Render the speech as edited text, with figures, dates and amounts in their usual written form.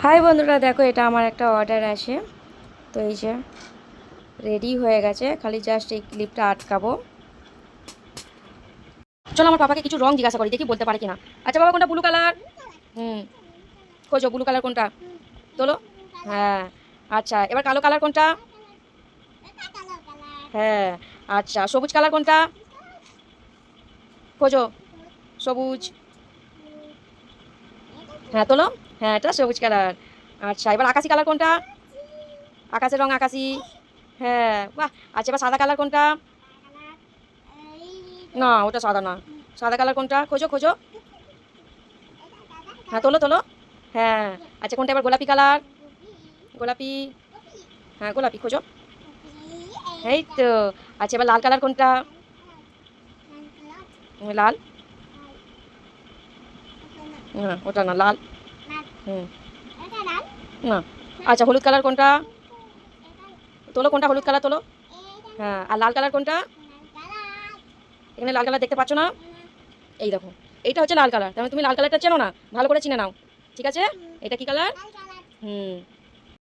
High বন্ধুরা, দেখো এটা আমার একটা অর্ডার আসে। তো এই যে রেডি হয়ে গেছে, খালি জাস্ট এই ক্লিপটা আটকাবো। চলো আমার পাপাকে কিছু রং জিজ্ঞাসা করি, দেখি বলতে পারে কিনা। আচ্ছা বাবা, কোনটা ব্লু কালার? হুম, খোঁজো ব্লু কালার কোনটা। তোলো। হ্যাঁ। আচ্ছা, এবার কালো কালার কোনটা? হ্যাঁ। আচ্ছা, সবুজ কালার কোনটা? খোঁজো। সবুজ। হ্যাঁ, তোলো। হ্যাঁ, এটা সবুজ কালার। আচ্ছা, এবার আকাশি কালার কোনটা? আকাশের রং আকাশি। হ্যাঁ, বাহ। আচ্ছা, এবার সাদা কালার কোনটা? না, ওটা সাদা না। সাদা কালার কোনটা? খোঁজো খোঁজো। হ্যাঁ, তোলো তোলো। হ্যাঁ। আচ্ছা, কোনটা এবার গোলাপি কালার? গোলাপি। হ্যাঁ, গোলাপি খোঁজো। এই তো। আচ্ছা, এবার লাল কালার কোনটা? লাল। হ্যাঁ, ওটা না, লাল। হুম। না। আচ্ছা, হলুদ কালার কোনটা? তোলো, কোনটা হলুদ কালার তোলো। হ্যাঁ, আর লাল কালার কোনটা? এখানে লাল কালার দেখতে পাচ্ছ না? এই দেখো, এইটা হচ্ছে লাল কালার। তার মানে তুমি লাল কালারটা চেনো না, ভালো করে চিনে নাও। ঠিক আছে। এটা কি কালার? হুম।